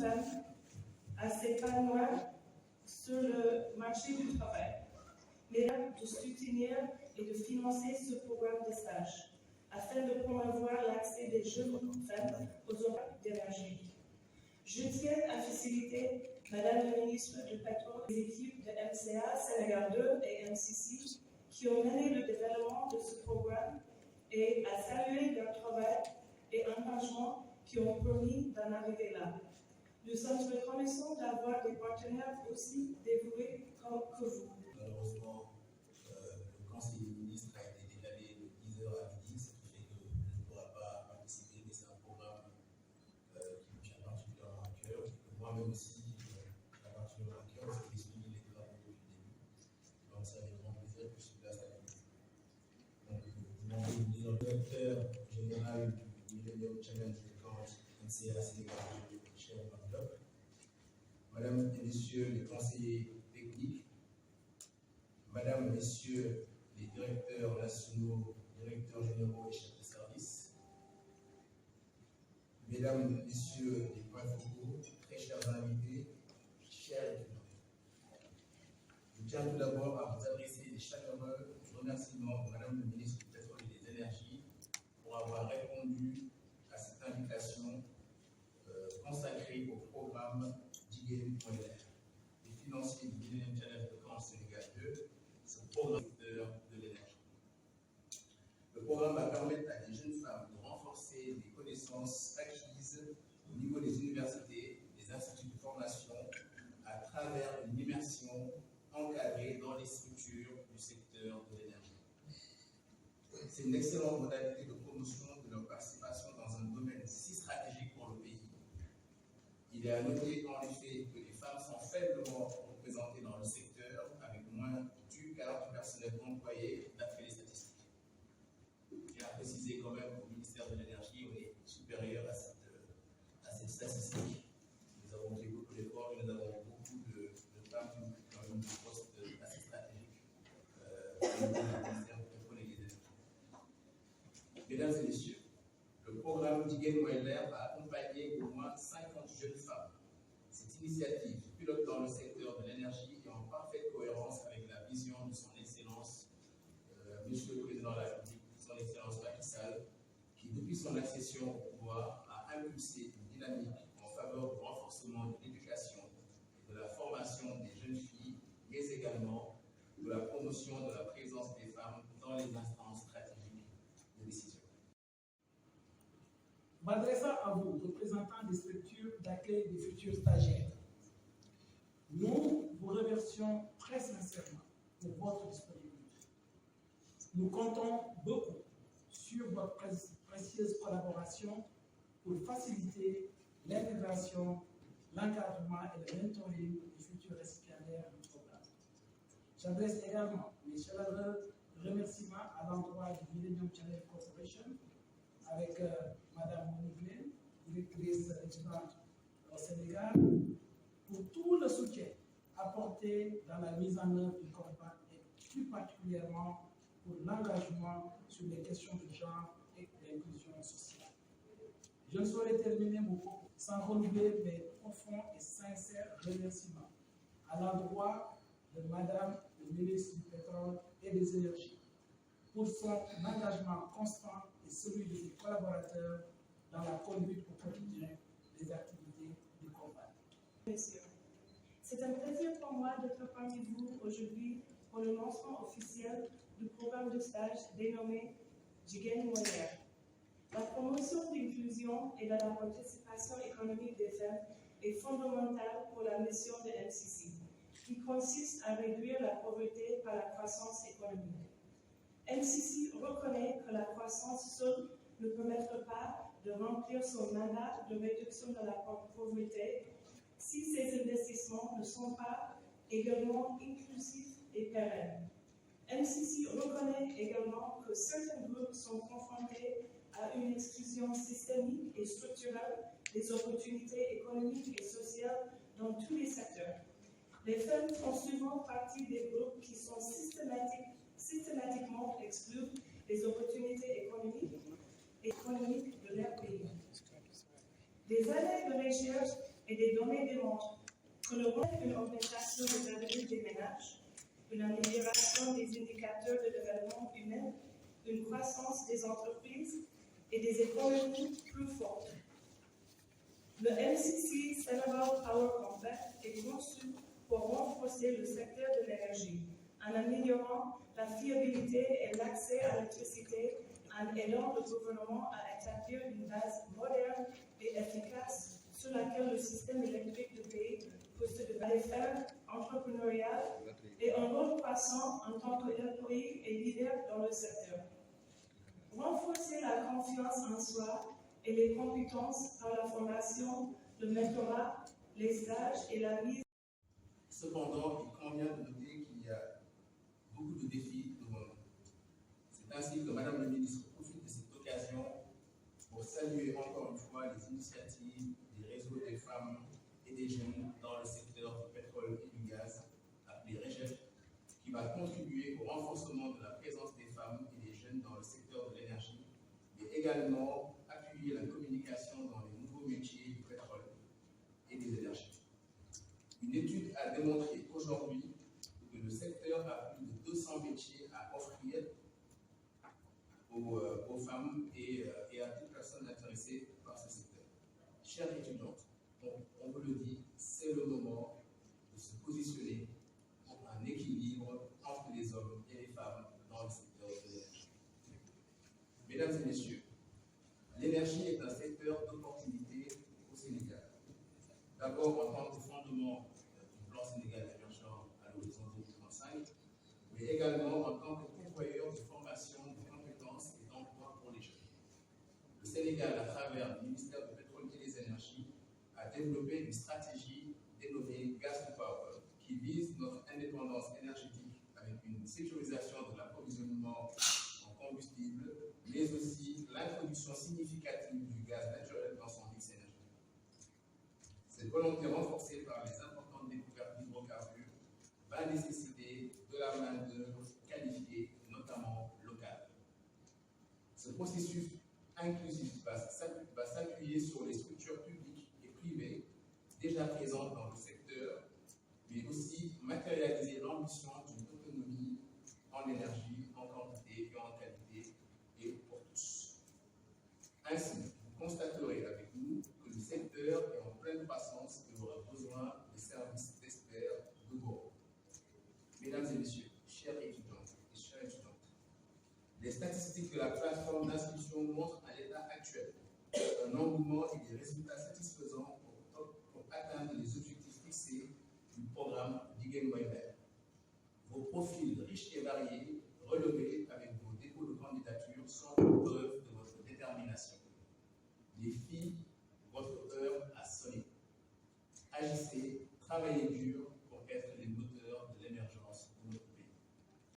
femmes à s'épanouir sur le marché du travail, mais de soutenir et de financer ce programme de stage afin de promouvoir l'accès des jeunes femmes aux emplois d'énergie. Je tiens à féliciter Madame la ministre du Pétrole et les équipes de MCA, Sénégal 2 et MCC qui ont mené le développement de ce programme et à saluer leur travail et engagement qui ont permis d'en arriver là. Nous sommes reconnaissants d'avoir des partenaires aussi dévoués que vous. Malheureusement, le conseil des ministres a été décalé de 10h à midi, ce qui fait que je ne pourrai pas participer, mais c'est un programme qui me tient particulièrement à cœur, et que moi-même aussi, j'ai particulièrement à cœur, parce que j'ai suivi les travaux depuis le début. Donc, c'est avec grand plaisir que je suis là cette année. Donc, vous m'avez dit le directeur général du Millennium Challenge de Caen, MCA Sénégal, cher Mandop, Madame et Messieurs les conseillers techniques, Madame, Messieurs les directeurs nationaux, directeurs généraux et chefs de service, Mesdames, Messieurs les points focaux, très chers invités, chers étudiants. Je tiens tout d'abord à vous adresser les chaleureux remerciements de Madame le ministre du Pétrole et des Énergies pour avoir répondu à cette invitation consacrée au programme Jigéen.LR, les financiers du Millennium Challenge de Caen Sénégal 2. Ce programme de l'énergie. Le programme va permettre à des jeunes femmes de renforcer les connaissances acquises au niveau des universités, des instituts de formation, à travers une immersion encadrée dans les structures du secteur de l'énergie. C'est une excellente modalité de promotion de leur participation dans un domaine si stratégique pour le pays. Il est à noter en effet que les femmes sont faiblement représentées dans le secteur, avec moins du quart du personnel employé d'après les statistiques. J'ai à préciser quand même qu'au ministère de l'Énergie, on est supérieur à cette statistique. Nous avons fait beaucoup d'efforts et nous avons beaucoup de femmes qui occupent quand même des postes assez stratégiques au ministère du Pétrole et des Énergies. Mesdames et messieurs, le programme Jigéen.LR va accompagner au moins 50 jeunes femmes. Cette initiative pilote dans le secteur de l'énergie et en parfaite cohérence avec la vision de son Excellence, Monsieur le Président de la République, son Excellence Macky Sall, qui depuis son accession au pouvoir a impulsé une dynamique en faveur du renforcement de l'éducation et de la formation des jeunes filles, mais également de la promotion de la présence des femmes dans les instances stratégiques de décision. M'adressant à vous, représentants des structures d'accueil des futurs stagiaires, nous vous remercions très sincèrement pour votre disponibilité. Nous comptons beaucoup sur votre précieuse collaboration pour faciliter l'intégration, l'encadrement et le mentoring des futurs récipiendaires du programme. J'adresse également mes chaleureux remerciements à l'endroit du Millennium Challenge Corporation avec Madame Monique Lane, directrice étudiante au Sénégal, pour tout le soutien apporté dans la mise en œuvre du combat et plus particulièrement pour l'engagement sur les questions de genre et d'inclusion sociale. Je ne saurais terminer mon propos sans renouveler mes profonds et sincères remerciements à l'endroit de Madame le ministre du Pétrole et des Énergies pour son engagement constant et celui de ses collaborateurs dans la conduite au quotidien des activités du combat. Messieurs, c'est un plaisir pour moi d'être parmi vous aujourd'hui pour le lancement officiel du programme de stage dénommé Jigéen.LR. La promotion de l'inclusion et de la participation économique des femmes est fondamentale pour la mission de MCC, qui consiste à réduire la pauvreté par la croissance économique. MCC reconnaît que la croissance seule ne permettra pas de remplir son mandat de réduction de la pauvreté si ces investissements ne sont pas également inclusifs et pérennes. MCC reconnaît également que certains groupes sont confrontés à une exclusion systémique et structurelle des opportunités économiques et sociales dans tous les secteurs. Les femmes font souvent partie des groupes qui sont systématiquement exclus des opportunités économiques de leur pays. Des années de recherche et des données démontrent que le rôle d'une augmentation des revenus des ménages, une amélioration des indicateurs de développement humain, une croissance des entreprises et des économies plus fortes. Le MCC Senegal Power Compact est conçu pour renforcer le secteur de l'énergie en améliorant la fiabilité et l'accès à l'électricité, en aidant le gouvernement à établir une base moderne et efficace sur laquelle le système électrique du pays peut se développer entrepreneurial et un rôle croissant en tant qu'employé et leader dans le secteur. Renforcer la confiance en soi et les compétences par la formation, le mentorat, les stages et la mise. Cependant, il convient de noter qu'il y a beaucoup de défis devant nous. C'est ainsi que Madame le ministre profite de cette occasion pour saluer encore une fois les initiatives des réseaux des femmes et des jeunes dans le secteur du pétrole et du gaz, appelé REGEF, qui va contribuer au renforcement de la présence des femmes et des jeunes dans le secteur de l'énergie, mais également appuyer la communication dans les nouveaux métiers du pétrole et des énergies. Une étude a démontré aujourd'hui que le secteur a plus de 200 métiers à offrir aux femmes et à toute personne intéressée par ce secteur. Chères étudiantes, on vous le dit, c'est le moment de se positionner pour un équilibre entre les hommes et les femmes dans le secteur de l'énergie. Mesdames et messieurs, l'énergie est un secteur d'opportunité au Sénégal. D'abord en tant que fondement du plan Sénégal émergent à l'horizon 2035, mais également en tant que pourvoyeur de formation, de compétences et d'emploi pour les jeunes. Le Sénégal, à travers le ministère du Pétrole et des Énergies, a développé une stratégie dénommée Gas to Power, qui vise notre indépendance énergétique avec une sécurisation de l'approvisionnement en combustible, mais aussi l'introduction significative du gaz naturel dans son mix énergétique. Cette volonté renforcée par les importantes découvertes d'hydrocarbures va nécessiter de la main-d'œuvre qualifiée, notamment locale. Ce processus inclusif va s'appuyer sur les structures publiques et privées déjà présentes dans le secteur, mais aussi matérialiser l'ambition d'une autonomie en énergie, en quantité et en qualité, et pour tous. Ainsi, vous constaterez avec nous que le secteur est en pleine croissance et aura besoin de services d'experts de gros. Mesdames et messieurs, chers étudiants et chères étudiantes, les statistiques de la plateforme d'inscription montrent à l'état actuel un engouement et des résultats satisfaisants pour atteindre les objectifs fixés du programme Diguen Moïmer. Vos profils riches et variés, relevés avec vos dépôts de candidature, sont une preuve de votre détermination. Les filles, votre heure a sonné. Agissez, travaillez dur